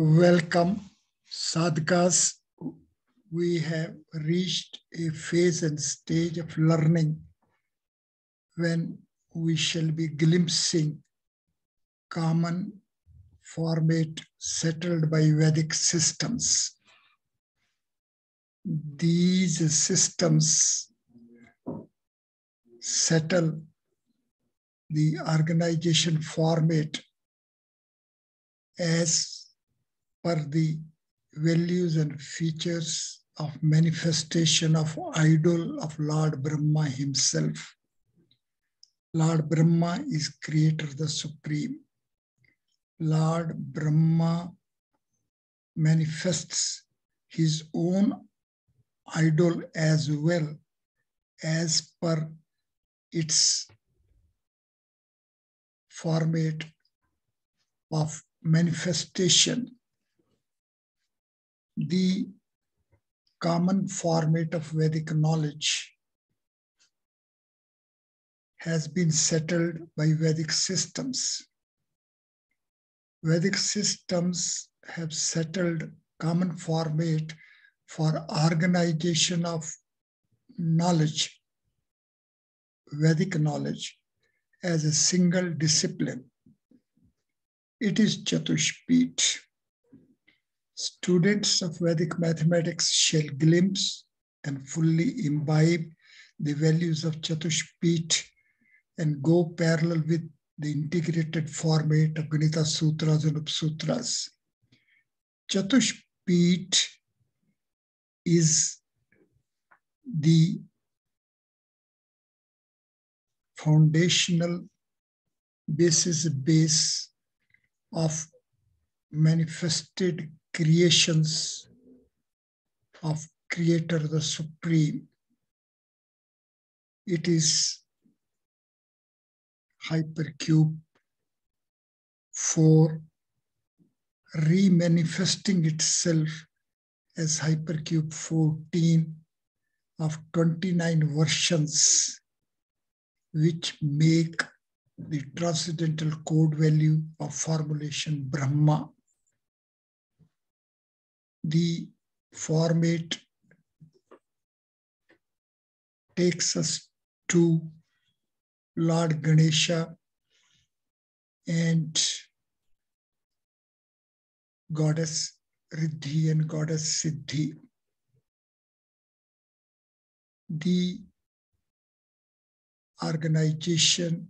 Welcome, sadhakas. We have reached a phase and stage of learning when we shall be glimpsing common format settled by Vedic systems. These systems settle the organization format as per the values and features of manifestation of idol of Lord Brahma himself. Lord Brahma is creator, the supreme. Lord Brahma manifests his own idol as well as per its format of manifestation. The common format of Vedic knowledge has been settled by Vedic systems. Vedic systems have settled common format for organization of knowledge, Vedic knowledge, as a single discipline. It is chatushpeet. Students of Vedic mathematics shall glimpse and fully imbibe the values of chatushpeet and go parallel with the integrated format of Ganita sutras and upsutras. Chatushpeet is the foundational base of manifested creations of Creator, the Supreme. It is hypercube 4 remanifesting itself as hypercube 14 of 29 versions, which make the transcendental code value of formulation Brahma. The format takes us to Lord Ganesha and Goddess Riddhi and Goddess Siddhi. The organization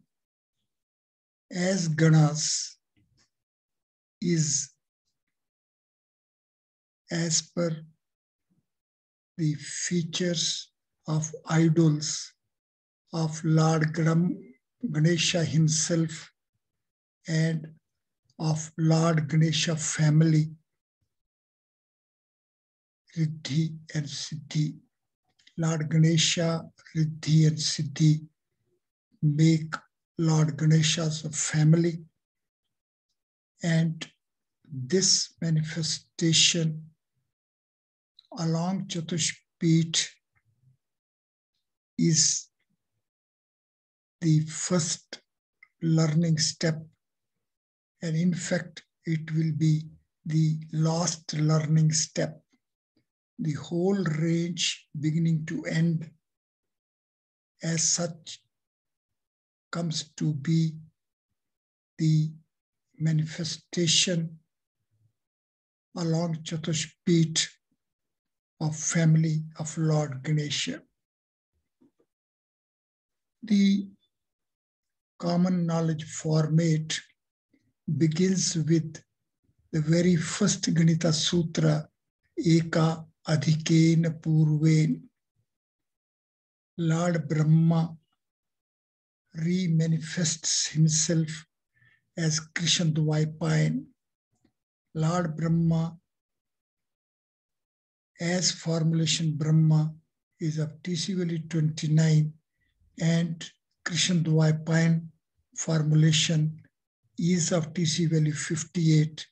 as Ganas is as per the features of idols of Lord Ganesha himself and of Lord Ganesha family, Riddhi and Siddhi. Lord Ganesha, Riddhi and Siddhi make Lord Ganesha's family, and this manifestation along chatushpeet is the first learning step, and in fact it will be the last learning step. The whole range beginning to end as such comes to be the manifestation along chatushpeet of family of Lord Ganesha. The common knowledge format begins with the very first Ganita Sutra, Eka Adhikena Purven. Lord Brahma remanifests himself as Krishna Dvaipayana. Lord Brahma as formulation Brahma is of TC value 29 and Krishna Dvaipayana formulation is of TC value 58,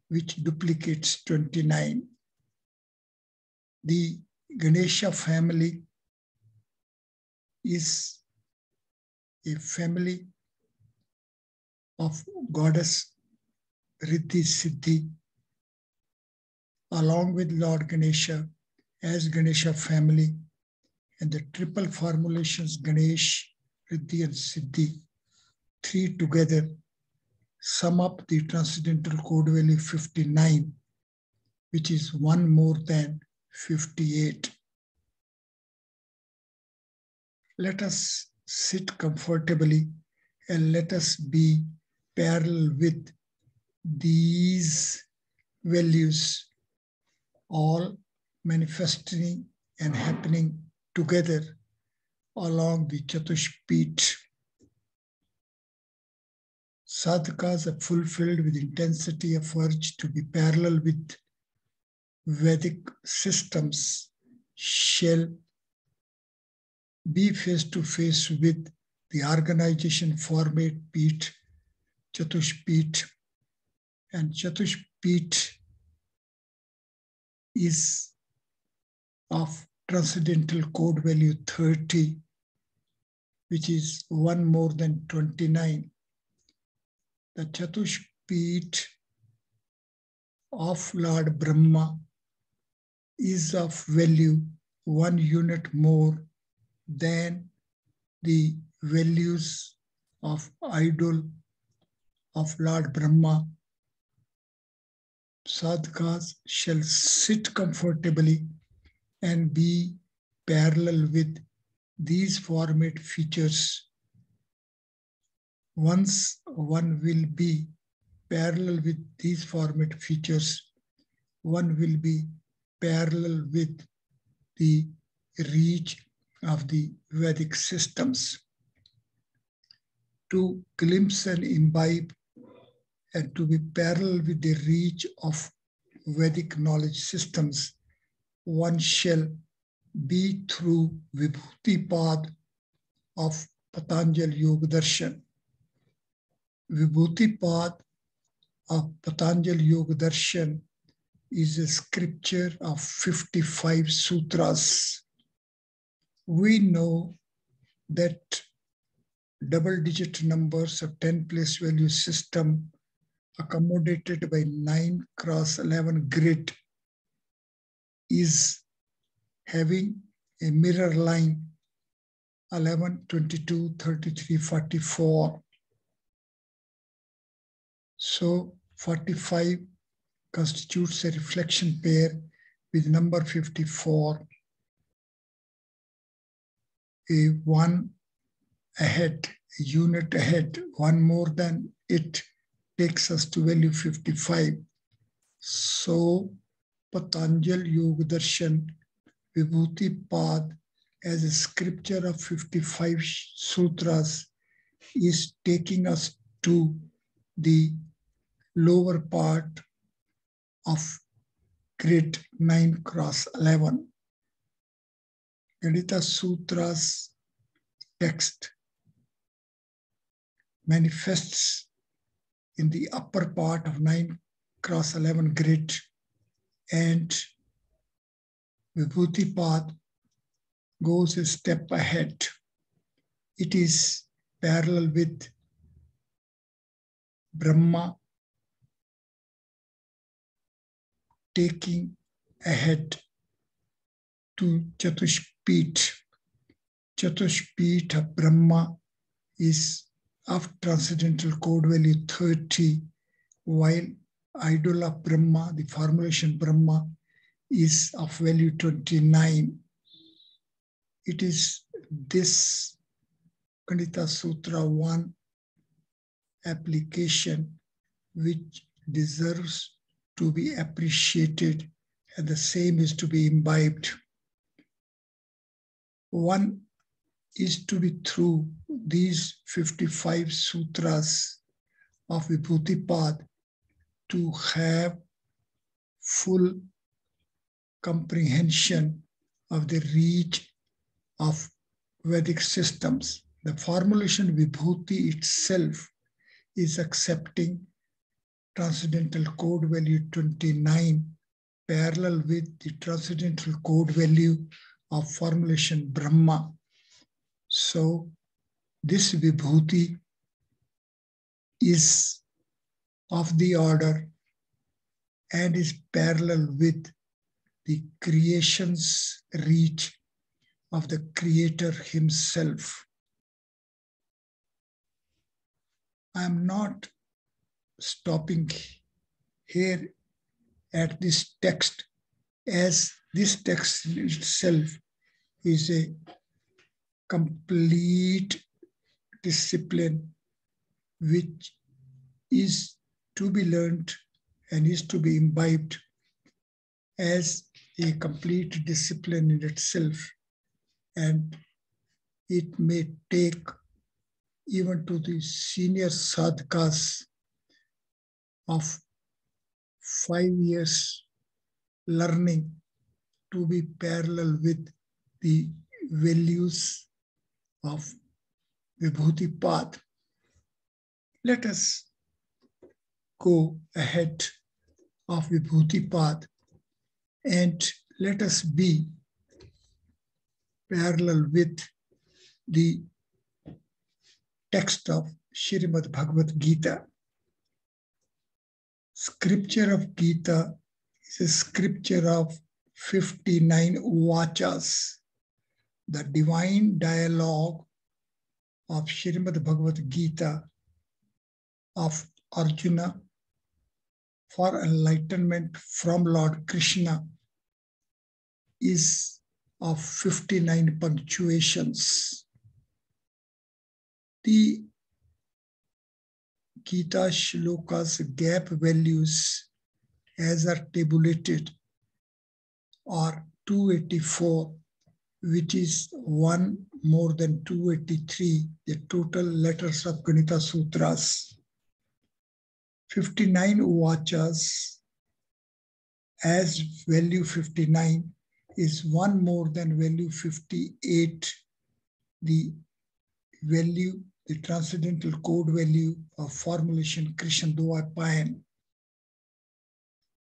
which duplicates 29. The Ganesha family is a family of Goddess Riddhi Siddhi along with Lord Ganesha as Ganesha family, and the triple formulations Ganesh, Riddhi and Siddhi, three together sum up the transcendental code value 59, which is one more than 58. Let us sit comfortably and let us be parallel with these values, all manifesting and happening together along the chatushpeet. Sadhakas are fulfilled with intensity of urge to be parallel with Vedic systems shall be face to face with the organization format Peet, Chatushpeet, and Chatushpeet is of transcendental code value 30, which is one more than 29. The chatushpeet of Lord Brahma is of value 1 unit more than the values of idol of Lord Brahma. Sadhakas shall sit comfortably and be parallel with these format features. Once one will be parallel with these format features, one will be parallel with the reach of the Vedic systems. To glimpse and imbibe and to be parallel with the reach of Vedic knowledge systems, one shall be through Vibhuti Pad of Patanjali Yoga Darshan. Vibhuti Pad of Patanjali Yoga Darshan is a scripture of 55 sutras. We know that double-digit numbers of 10 place value system accommodated by 9 cross 11 grid is having a mirror line 11, 22, 33, 44. So 45 constitutes a reflection pair with number 54. A one ahead, a unit ahead, one more than it takes us to value 55. So Patanjali Yoga Darshan Vibhuti Pad as a scripture of 55 sutras is taking us to the lower part of grid 9 cross 11. Ganita Sutra's text manifests in the upper part of 9 cross 11 grid, and Vibhuti Pad goes a step ahead. It is parallel with Brahma taking ahead to chatushpeet. Chatushpeet of Brahma is of transcendental code value 30, while idol of Brahma, the formulation Brahma, is of value 29. It is this Ganita Sutra 1 application which deserves to be appreciated, and the same is to be imbibed. One is to be through these 55 sutras of Vibhuti Pad to have full comprehension of the reach of Vedic systems. The formulation Vibhuti itself is accepting transcendental code value 29 parallel with the transcendental code value of formulation Brahma. So this Vibhuti is of the order and is parallel with the creation's reach of the Creator himself. I am not stopping here at this text, as this text itself is a complete discipline which is to be learned and is to be imbibed as a complete discipline in itself, and it may take even to the senior sadhakas of 5 years learning to be parallel with the values of Vibhuti path. Let us go ahead of Vibhuti path and let us be parallel with the text of Srimad Bhagavad Gita. Scripture of Gita is a scripture of 59 vachas, the divine dialogue of Srimad Bhagavad Gita of Arjuna for enlightenment from Lord Krishna is of 59 punctuations. The Gita shlokas gap values as are tabulated are 284, which is one more than 283, the total letters of Ganita sutras. 59 vachas as value 59 is one more than value 58, the value, the transcendental code value of formulation Krishna Dvapayan.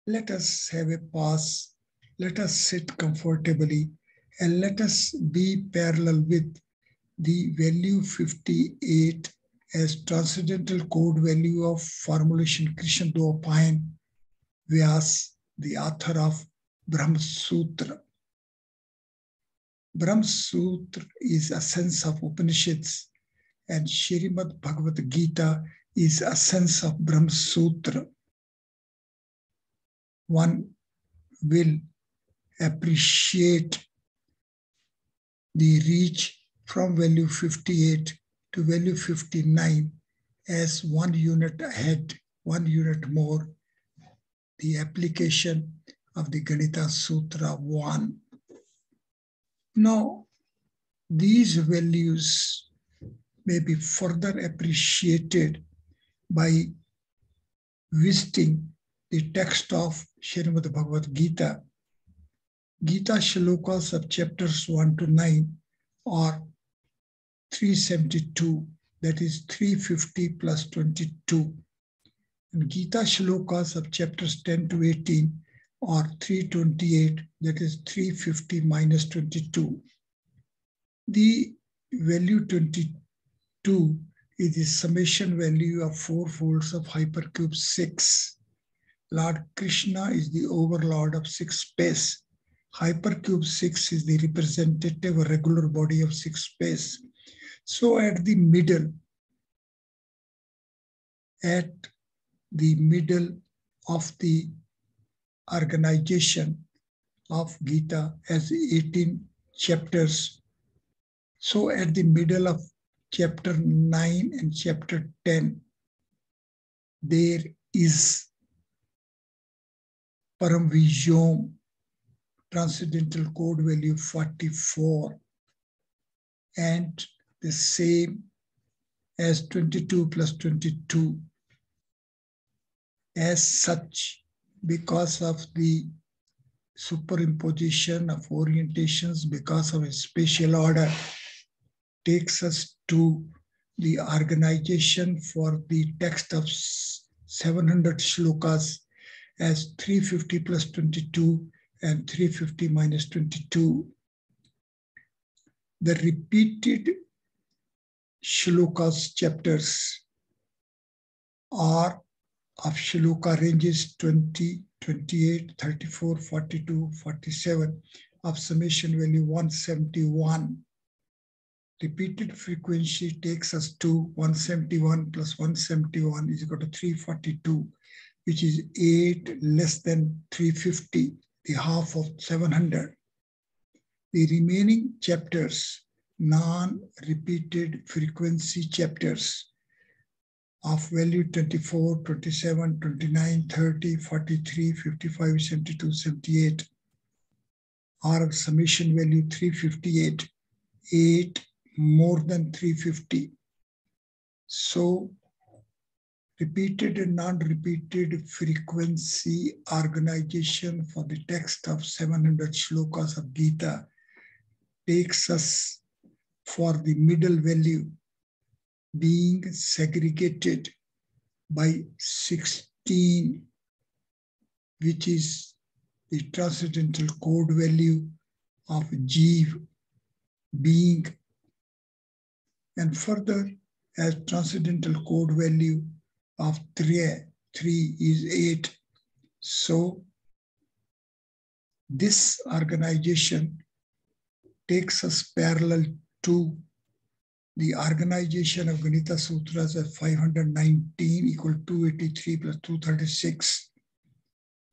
Let us have a pause, let us sit comfortably, and let us be parallel with the value 58 as transcendental code value of formulation Krishna Dvapayan, Vyas, the author of Brahma Sutra. Brahma Sutra is essence of Upanishads, and Srimad Bhagavad Gita is essence of Brahma Sutra. One will appreciate the reach from value 58 to value 59 as 1 unit ahead, 1 unit more, the application of the Ganita Sutra 1. Now, these values may be further appreciated by visiting the text of Srimad Bhagavad Gita. Gita shlokas of chapters 1 to 9 are 372, that is 350 plus 22. And Gita shlokas of chapters 10 to 18 are 328, that is 350 minus 22. The value 22 is the summation value of 4 folds of hypercube 6. Lord Krishna is the overlord of 6 space. Hypercube 6 is the representative or regular body of 6 space. So at the middle of the organization of Gita as 18 chapters, so at the middle of chapter 9 and chapter 10, there is Param Vijom, transcendental code value 44, and the same as 22 plus 22. As such, because of the superimposition of orientations, because of a spatial order, takes us to the organization for the text of 700 shlokas as 350 plus 22 and 350 minus 22. The repeated shlokas chapters are of shloka ranges 20 28, 34, 42, 47 of summation value 171. Repeated frequency takes us to 171 plus 171 is equal to 342, which is 8 less than 350, the half of 700. The remaining chapters, non-repeated frequency chapters of value 24, 27, 29, 30, 43, 55, 72, 78 are of summation value 358, 8 more than 350. So repeated and non-repeated frequency organization for the text of 700 shlokas of Gita takes us for the middle value being segregated by 16, which is the transcendental code value of Jeev being, and further as transcendental code value of 3 is 8. So this organization takes us parallel to the organization of Ganita Sutras at 519 equal 283 plus 236,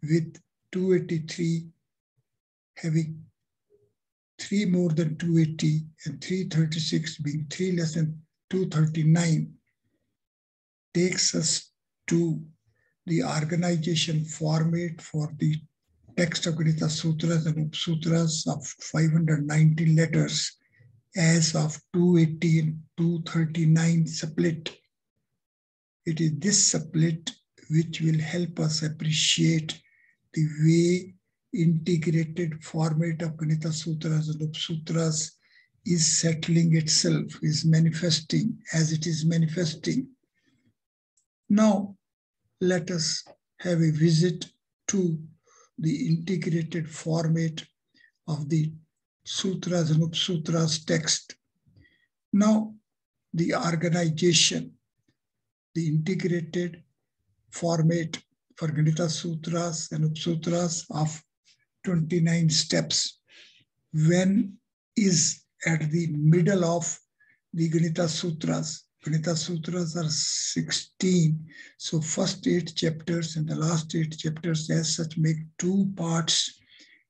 with 283 having 3 more than 280 and 336 being 3 less than 239, takes us to the organization format for the text of Ganita Sutras and upsutras of 519 letters as of 280 and 239 split. It is this split which will help us appreciate the way integrated format of Ganita Sutras and upsutras is settling itself, is manifesting as it is manifesting. Now, let us have a visit to the integrated format of the sutras and upsutras text. Now, the organization, the integrated format for Ganita Sutras and upsutras of 29 steps, when is at the middle of the Ganita Sutras. Ganita Sutras are 16. So first 8 chapters and the last 8 chapters as such make 2 parts,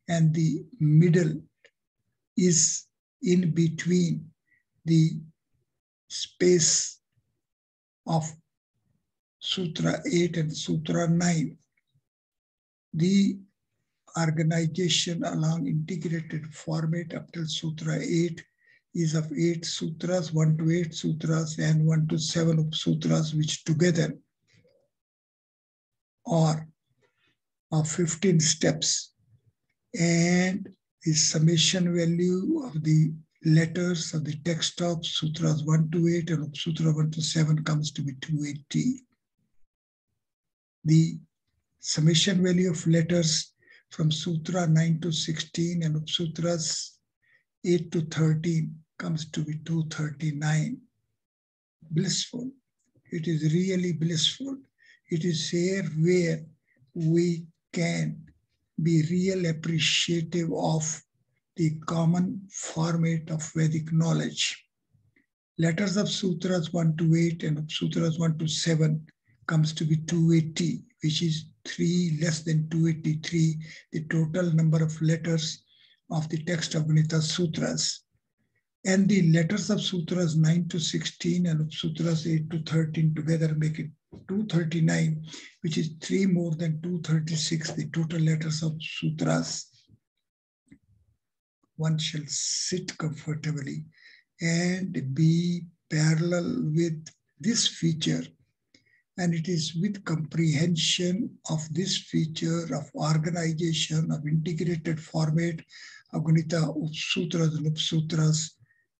and the middle is in between the space of Sutra 8 and Sutra 9. The organization along integrated format up till Sutra 8 is of 8 sutras, 1 to 8 sutras and 1 to 7 upsutras, which together are of 15 steps. And the summation value of the letters of the text of sutras 1 to 8 and upsutra 1 to 7 comes to be 280. The summation value of letters from Sutra 9 to 16 and upsutras 8 to 13 comes to be 239. Blissful. It is really blissful. It is here where we can be real appreciative of the common format of Vedic knowledge. Letters of Sutras 1 to 8 and of Sutras 1 to 7 comes to be 280, which is 3 less than 283, the total number of letters of the text of Ganita Sutras. And the letters of Sutras 9 to 16 and of Sutras 8 to 13 together make it 239, which is 3 more than 236, the total letters of Sutras. One shall sit comfortably and be parallel with this feature. And it is with comprehension of this feature of organization, of integrated format of Ganita Sutras and upsutras,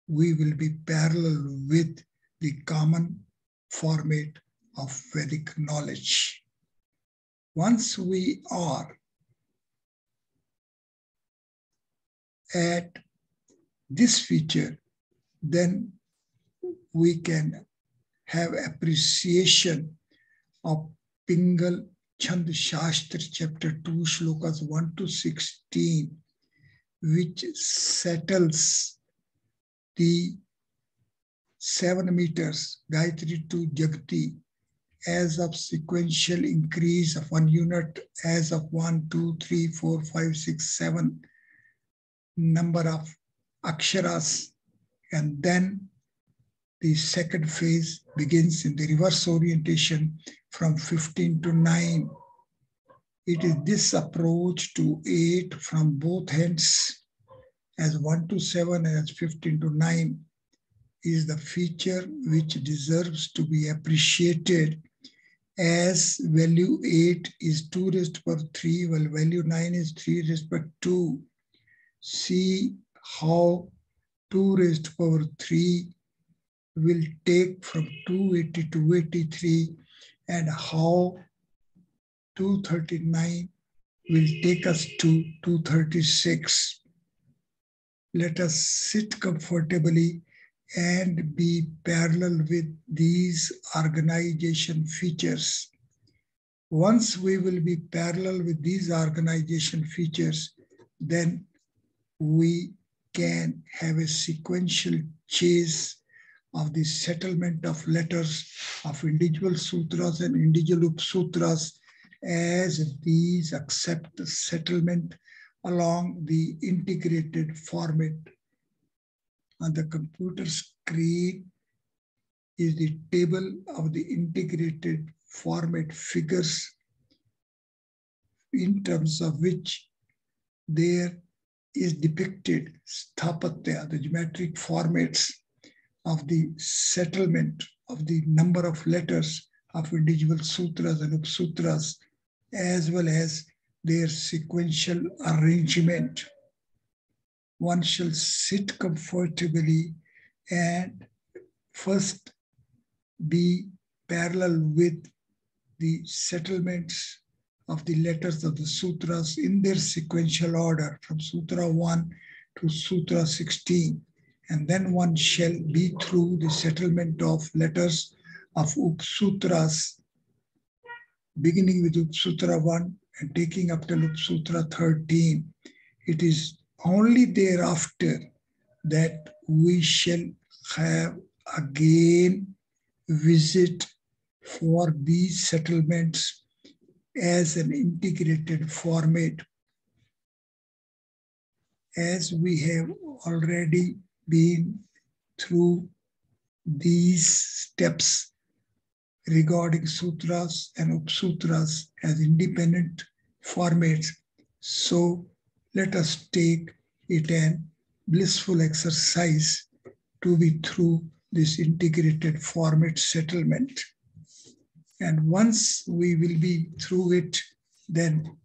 we will be parallel with the common format of Vedic knowledge. Once we are at this feature, then we can have appreciation of Pingal Chand Shastra, chapter 2, shlokas 1 to 16, which settles the 7 meters, Gayatri to Jagati, as of sequential increase of 1 unit, as of 1, 2, 3, 4, 5, 6, 7 number of aksharas, and then the second phase begins in the reverse orientation from 15 to 9. It is this approach to 8 from both ends, as 1 to 7 and as 15 to 9, is the feature which deserves to be appreciated, as value 8 is 2 raised to power 3, while value 9 is 3 raised to power 2. See how 2 raised to power 3 will take from 280 to 283, and how 239 will take us to 236. Let us sit comfortably and be parallel with these organization features. Once we will be parallel with these organization features, then we can have a sequential chase of the settlement of letters of individual sutras and individual upsutras, as these accept the settlement along the integrated format. On the computer screen is the table of the integrated format figures, in terms of which there is depicted sthapatya, the geometric formats of the settlement of the number of letters of individual sutras and upsutras, as well as their sequential arrangement. One shall sit comfortably and first be parallel with the settlements of the letters of the sutras in their sequential order from Sutra 1 to Sutra 16. And then one shall be through the settlement of letters of upsutras, beginning with upsutra 1 and taking up till upsutra 13. It is only thereafter that we shall have again visit for these settlements as an integrated format, as we have already been through these steps regarding sutras and upsutras as independent formats. So let us take it an blissful exercise to be through this integrated format settlement. And once we will be through it, then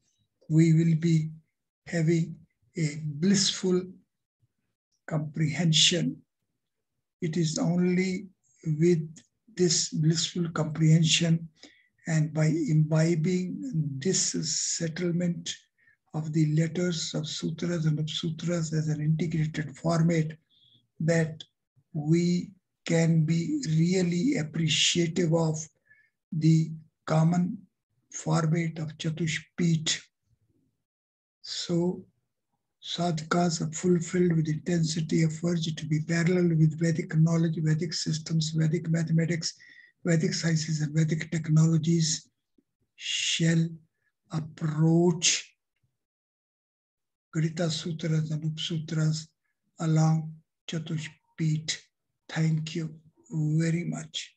we will be having a blissful comprehension. It is only with this blissful comprehension and by imbibing this settlement of the letters of sutras and upsutras as an integrated format that we can be really appreciative of the common format of chatushpeet. So sadhakas are fulfilled with intensity of urge to be parallel with Vedic knowledge, Vedic systems, Vedic mathematics, Vedic sciences, and Vedic technologies shall approach Ganita sutras and upsutras along chatushpeet. Thank you very much.